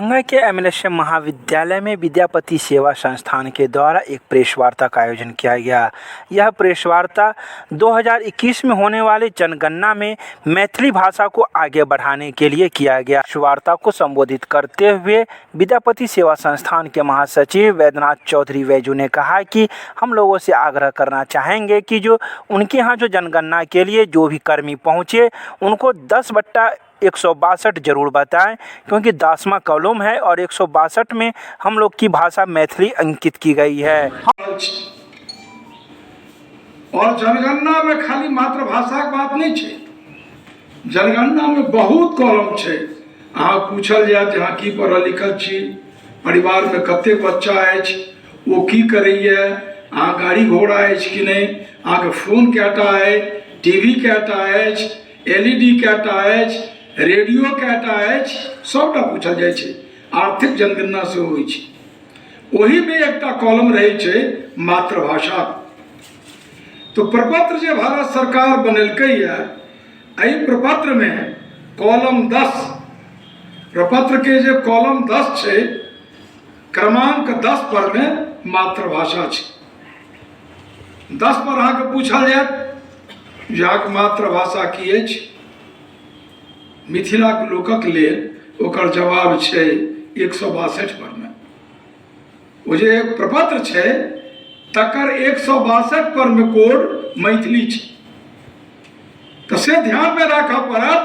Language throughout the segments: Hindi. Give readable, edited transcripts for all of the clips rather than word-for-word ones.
दरभंगा के एमएलएसएम महाविद्यालय में विद्यापति सेवा संस्थान के द्वारा एक प्रेस वार्ता का आयोजन किया गया। यह प्रेस वार्ता 2021 में होने वाले जनगणना में मैथिली भाषा को आगे बढ़ाने के लिए किया गया। इस वार्ता को संबोधित करते हुए विद्यापति सेवा संस्थान के महासचिव वैद्यनाथ चौधरी वैजू ने कहा कि हम लोगों से आग्रह करना चाहेंगे कि जो उनके यहाँ जो जनगणना के लिए जो भी कर्मी पहुँचे उनको 10/162 जरूर बताएं, क्योंकि 10वां कॉलम है और 162 में हम लोग की भाषा मैथिली अंकित की गई है। और जनगणना में खाली मातृभाषा के बात नहीं है, जनगणना में बहुत कॉलम है। अहाँ पूछल जाए जहाँ की पढ़ल लिखल छी, परिवार में कते बच्चा अछि, वो की करैए, अहाँ गाड़ी घोड़ा अछि कि नहीं, अहाँ के फोन कैटा है, टीवी कैटा अछि, एलईडी कैटा अछि, रेडियो कैटा अछि, सबटा पूछल जाए छै। आर्थिक जनगणना से होइ छै। ओही में एकटा कॉलम रहे छै मातृभाषा। तो प्रपत्र जो भारत सरकार बनेलकै है, एहि प्रपत्र में कॉलम 10, प्रपत्र के जो कॉलम 10 छै, क्रमांक 10 पर में मातृभाषा छै। 10 पर अहाँ के पूछल जायत जे अहाँक मातृभाषा की अछि, मिथिला के लोकक लेल ओकर जवाब छै 162 पर में। वो जे प्रपत्र छै तकर 162 पर में कोड मैथिली छै। तो से ध्यान में रखा पड़त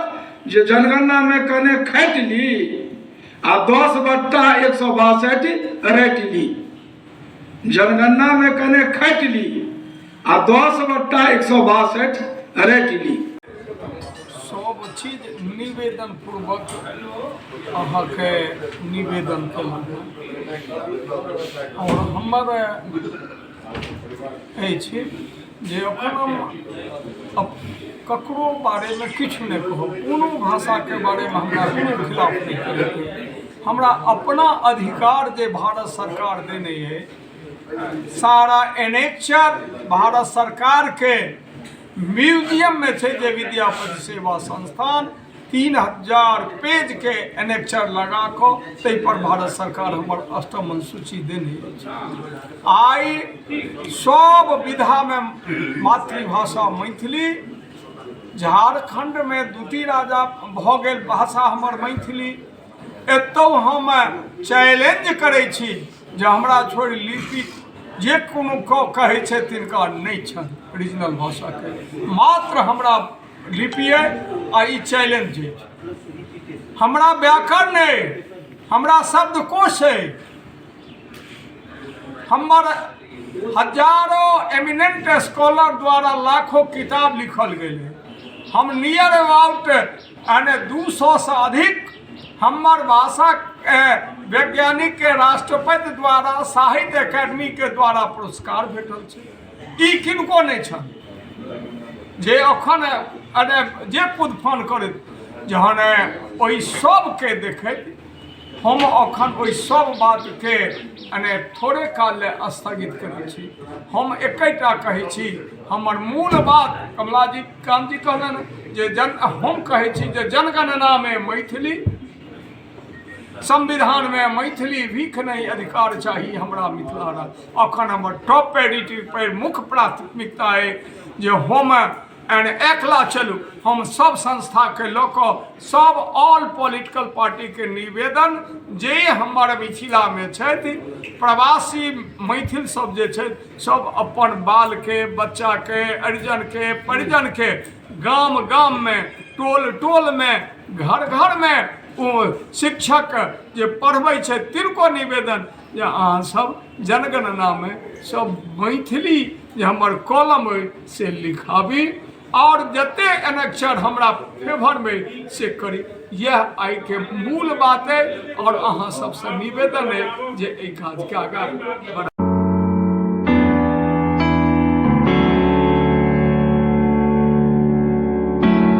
जे जनगणना में कने खैट ली आ 10/162 रट ली। जनगणना में कने खैट ली आ 10/162 रट ली। सब चीज निवेदन पूर्वक अहाँ के निवेदन केलहुँ और हमर अछि जे अखन हम ककरो बारे में किछु नहीं कहब, कोनो भाषा के बारे में हमरा कोनो खिलाफ नहीं करैके। हमरा अपना अधिकार जे भारत सरकार देने है, सारा एनेक्चर भारत सरकार के म्यूजियम में छे जे विद्यापति सेवा संस्थान 3000 पेज के एनेक्चर लगा कर पर भारत सरकार हमर अष्टम अनुसूची देने छै। आई सब विधा में मातृभाषा मैथिली, झारखंड में 2 राजा भ गेल भाषा हमर मैथिली। एतौ हम चैलेंज करै छी जे हमरा छोड़ि लिपि जे कोनो कहै छै तिनका नहीं छन ओरिजिनल भाषा के, मात्र हमरा लिपि है आ ई चैलेंज है। हमरा व्याकरण है, हमरा शब्दकोश है, हमर हजारों एमिनेंट स्कॉलर द्वारा लाखों किताब लिखल गए। हम नियर अबाउट 200 से अधिक हमर भाषा वैज्ञानिक के राष्ट्रपति द्वारा साहित्य अकादमी के द्वारा पुरस्कार भेटल छै। ई किनको नहीं छन जे अखन जे कुदफान करैत जहन ओहि सब के देखैत हम अखन ओहि सब बात के थोड़े काल स्थगित करै छी। हम एकटा कहै छी, हमर मूल बात कमला जी कांत जी कहलन जे हम कहै छी जे जनगणना में मैथिली, संविधान में मैथिली भीख नहीं अधिकार चाहिए हमरा मिथिला राज्य। अखन हमर टॉप प्रायोरिटी पर मुख्य प्राथमिकता है जे हम एकला चलू। हम सब संस्था के लोक, सब ऑल पॉलिटिकल पार्टी के निवेदन जे हमर मिथिला में छथि, प्रवासी मैथिल सब जे छथि, सब अपन बाल के, बच्चा के, परिजन के गाम गाम में, टोल टोल में, घर घर में ओ शिक्षक जे पढ़बै छै तिनको निवेदन जे अहाँ सब जनगणना में सब मैथिली जे हमर कॉलम से लिखाबी और जते एनेक्चर हमरा फेवर में से करी। यह आई के मूल बात है और अहाँ सबसे निवेदन है जे एहि काज के आगा बढ़ा।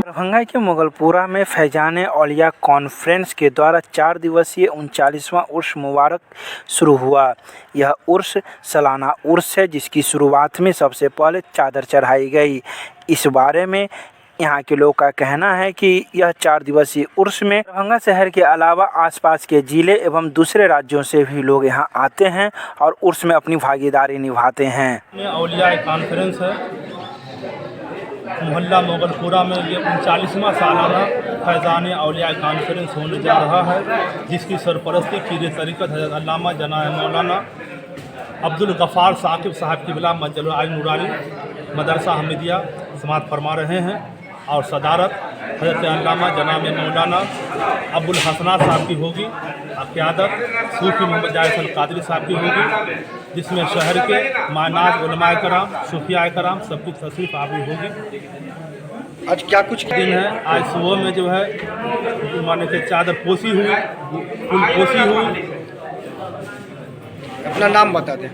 दरभंगा के मुगलपुरा में फैजान औलिया कॉन्फ्रेंस के द्वारा 4 दिवसीय 39वां उर्स मुबारक शुरू हुआ। यह उर्स सालाना उर्स है जिसकी शुरुआत में सबसे पहले चादर चढ़ाई गई। इस बारे में यहाँ के लोग का कहना है कि यह 4 दिवसीय उर्स में दरभंगा शहर के अलावा आसपास के जिले एवं दूसरे राज्यों से भी लोग यहाँ आते हैं और उर्स में अपनी भागीदारी निभाते हैं। औलिया कॉन्फ्रेंस है मोहल्ला मोगलपुरा में, ये 39वां सालाना फैज़ान औलिया कॉन्फ्रेंस होने जा रहा है, जिसकी सरपरस्ती पीर तरीक़त हज़रत अल्लामा जनाब मौलाना अब्दुल गफ़ार साकिब साहब क़िबला मजल आल नूरानी मदरसा हमीदिया समात फरमा रहे हैं और सदारत हज़रत अल्लामा जनाब मौलाना अबुल हसनात साहब की होगी। क़यादत सूफ़ी मोहम्मद जायद कादरी साहब की होगी, जिसमें शहर के मानाज उलमाए कराम सूफिया कराम सबकी तशरीफ़ आवी होगी। आज क्या कुछ दिन है, आज सुबह में जो है माने कि चादर पोसी हुई, फूल पोसी हुई। अपना नाम बता दें।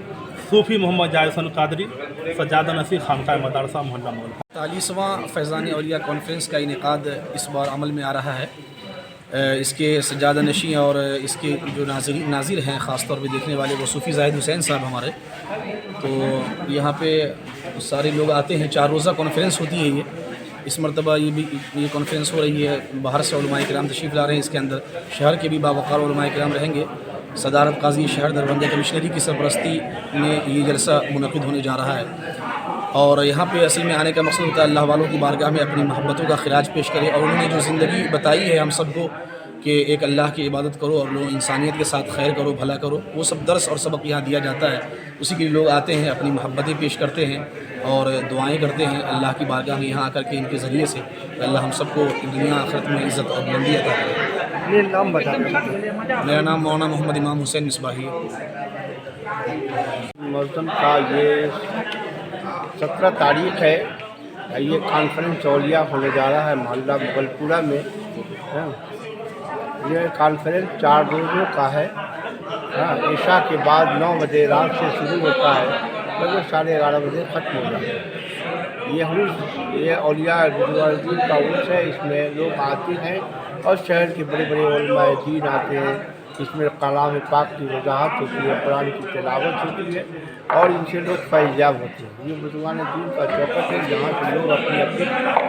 सूफ़ी मोहम्मद जायद कादरी सज्जादा नसीर खानका मदरसा मोहल्ला मोल। 40वां फैज़ान औलिया कॉन्फ्रेंस का इनेकाद इस बार अमल में आ रहा है। इसके सज्जादा नशी और इसके जो नाजिर हैं ख़ास तौर पे देखने वाले वो सूफ़ी ज़ाहिद हुसैन साहब हमारे, तो यहाँ पे सारे लोग आते हैं। 4 रोज़ा कॉन्फ्रेंस होती है ये। इस मरतबा ये कॉन्फ्रेंस हो रही है, बाहर से उलमाए किराम तशरीफ़ ला रहे हैं। इसके अंदर शहर के भी बावक़ार उलमाए किराम रहेंगे। सदारत काजी शहर दरभंगा कमिश्नरी की सरपरस्ती में ये जलसा मुनक़िद होने जा रहा है। और यहाँ पे असल में आने का मकसद होता है अल्लाह वालों की बारगाह में अपनी मोहब्बतों का खिराज पेश करें। और उन्होंने जो ज़िंदगी बताई है हम सबको कि एक अल्लाह की इबादत करो और लोग इंसानियत के साथ खैर करो, भला करो, वो सब दर्स और सबक यहाँ दिया जाता है। उसी के लिए लोग आते हैं, अपनी मोहब्बतें पेश करते हैं और दुआएं करते हैं अल्लाह की बारगाह में यहाँ आकर के इनके ज़रिए से अल्लाह हम सबको दुनिया आखिरत में इज़्ज़त और बुलंदी अता करे। अपने नाम बता दें। मेरा नाम मौलाना मोहम्मद इमाम हुसैन मिसबाही है। मौसम का ये 17 तारीख़ है। ये कॉन्फ्रेंस औलिया होने जा रहा है मोहल्ला मुगलपुरा में। ये कॉन्फ्रेंस 4 रोज़ों का है। ईशा के बाद 9 बजे रात से शुरू होता है, लगभग 11:30 बजे ख़त्म हो जाता है। ये औलिया बुजुर्ग का उर्स है। इसमें लोग आते हैं और शहर के बड़े बड़े उलमाए दीन आते हैं। इसमें कलाम पाक की वजाहत होती है, कुरान की तिलावत होती है और इनसे लोग फैज़याब होते हैं। ये बुजुर्गान दीन का चौकट है जहाँ से लोग अपनी अपनी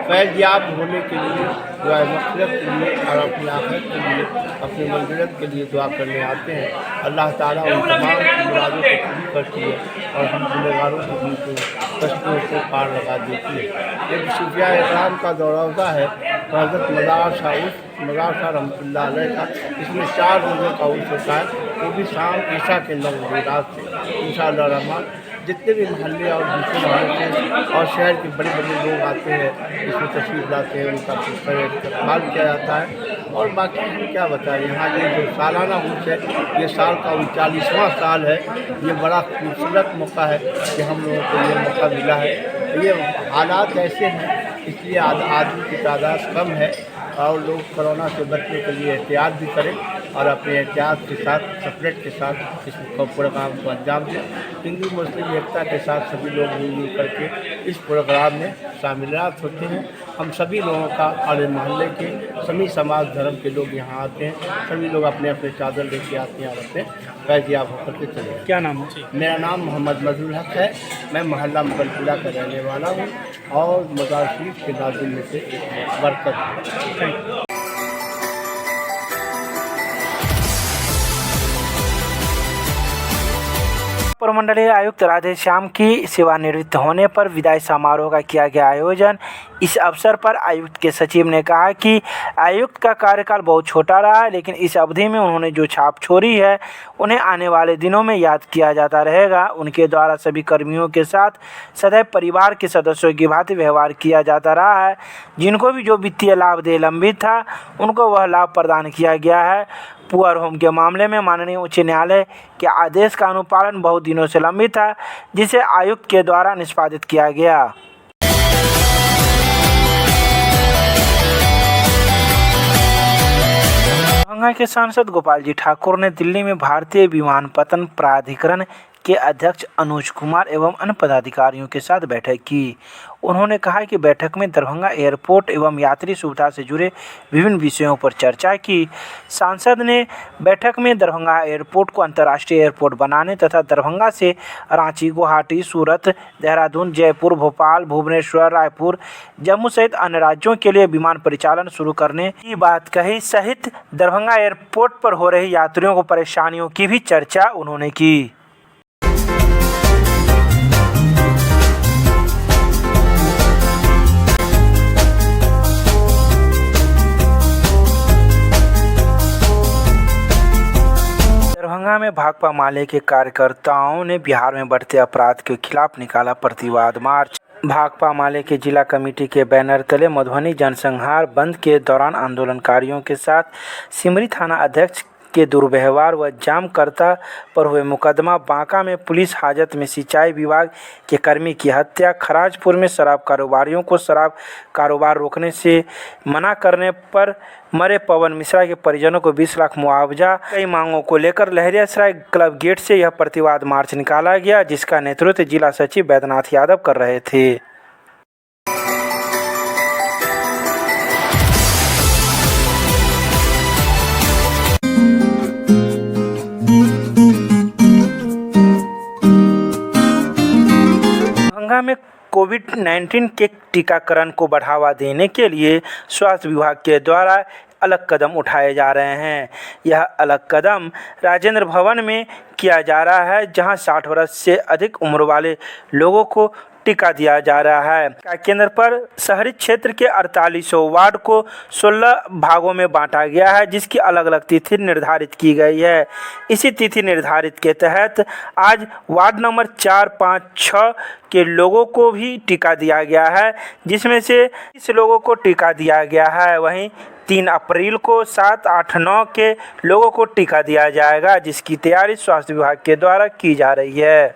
फैज़याब होने के लिए, जो है मक़सद के लिए और अपनी आखिरत के लिए, अपनी मंज़िलत के लिए दुआ करने आते हैं। अल्लाह ताला उन तमाम मुरादों को पूरी करती है और हम गुनहगारों के भी कष्टों को पार लगा देती है। एक सूफिया इकराम का दौरा है हज़रत मज़ार शाह रहमतुल्लाह अलैह का। इसमें 4 रोज़ों का उर्स होता है, वो भी शाम ईशा के 9 बजे रात से इंशाअल्लाह रहमान। जितने भी मोहल्ले और दूसरे मोहल्ले से और शहर के बड़े बड़े लोग आते हैं, इसमें तशरीफ़ लाते हैं, उनका इस्तेमाल किया जाता है। और बाकी हम क्या बताएं, यहाँ ये जो सालाना उर्स है, ये साल का 39वां साल है। ये बड़ा खूबसूरत मौका है कि हम लोगों को ये मौका मिला है। ये हालात ऐसे हैं इसलिए आदमी की तादाद कम है और लोग कोरोना से बचने के लिए एहतियात भी करें और अपने एहतियात के साथ सेपरेट के साथ इस प्रोग्राम को अंजाम दें। हिंदू मुस्लिम एकता के साथ सभी लोग मिलजुल करके इस प्रोग्राम में शामिलात होते हैं। हम सभी लोगों का और मोहल्ले के सभी समाज धर्म के लोग यहाँ आते हैं। सभी लोग अपने अपने चादर लेके आते हैं और अपने फैज़याब होकर के चले। क्या नाम है? मेरा नाम मोहम्मद मजरूल हक है। मैं मोहल्ला मुगलपुरा का रहने वाला हूँ और मज़ार शरीफ के नाज़िर में से एक बरकत हूँ। प्रमंडलीय आयुक्त राधे श्याम की सेवानिवृत्त होने पर विदाई समारोह का किया गया आयोजन। इस अवसर पर आयुक्त के सचिव ने कहा कि आयुक्त का कार्यकाल बहुत छोटा रहा है, लेकिन इस अवधि में उन्होंने जो छाप छोड़ी है उन्हें आने वाले दिनों में याद किया जाता रहेगा। उनके द्वारा सभी कर्मियों के साथ सदैव परिवार के सदस्यों की भांति व्यवहार किया जाता रहा है। जिनको भी जो वित्तीय लाभ दे लंबित था उनको वह लाभ प्रदान किया गया है। पुअर होम के मामले में माननीय उच्च न्यायालय के आदेश का अनुपालन बहुत दिनों से लंबित था, जिसे आयुक्त के द्वारा निष्पादित किया गया। दरभंगा के सांसद गोपाल जी ठाकुर ने दिल्ली में भारतीय विमानपत्तन प्राधिकरण के अध्यक्ष अनुज कुमार एवं अन्य पदाधिकारियों के साथ बैठक की। उन्होंने कहा कि बैठक में दरभंगा एयरपोर्ट एवं यात्री सुविधा से जुड़े विभिन्न विषयों पर चर्चा की। सांसद ने बैठक में दरभंगा एयरपोर्ट को अंतर्राष्ट्रीय एयरपोर्ट बनाने तथा दरभंगा से रांची, गुवाहाटी, सूरत, देहरादून, जयपुर, भोपाल, भुवनेश्वर, रायपुर, जम्मू सहित अन्य राज्यों के लिए विमान परिचालन शुरू करने की बात कही सहित दरभंगा एयरपोर्ट पर हो रही यात्रियों को परेशानियों की भी चर्चा उन्होंने की। दरभंगा में भाकपा माले के कार्यकर्ताओं ने बिहार में बढ़ते अपराध के खिलाफ निकाला प्रतिवाद मार्च। भाकपा माले के जिला कमेटी के बैनर तले मधुबनी जनसंहार बंद के दौरान आंदोलनकारियों के साथ सिमरी थाना अध्यक्ष के दुर्व्यवहार व जामकर्ता पर हुए मुकदमा, बांका में पुलिस हाजत में सिंचाई विभाग के कर्मी की हत्या, खराजपुर में शराब कारोबारियों को शराब कारोबार रोकने से मना करने पर मरे पवन मिश्रा के परिजनों को 20 लाख मुआवजा, कई मांगों को लेकर लहरियासराय क्लब गेट से यह प्रतिवाद मार्च निकाला गया, जिसका नेतृत्व जिला सचिव बैद्यनाथ यादव कर रहे थे। दरभंगा में कोविड-19 के टीकाकरण को बढ़ावा देने के लिए स्वास्थ्य विभाग के द्वारा अलग कदम उठाए जा रहे हैं। यह अलग कदम राजेंद्र भवन में किया जा रहा है, जहां 60 वर्ष से अधिक उम्र वाले लोगों को टीका दिया जा रहा है। टीका केंद्र पर शहरी क्षेत्र के 48 वार्ड को 16 भागों में बांटा गया है, जिसकी अलग अलग तिथि निर्धारित की गई है। इसी तिथि निर्धारित के तहत आज वार्ड नंबर 4, 5, 6 के लोगों को भी टीका दिया गया है, जिसमें से 30 लोगों को टीका दिया गया है। वहीं 3 अप्रैल को 7, 8, 9 के लोगों को टीका दिया जाएगा, जिसकी तैयारी स्वास्थ्य विभाग के द्वारा की जा रही है।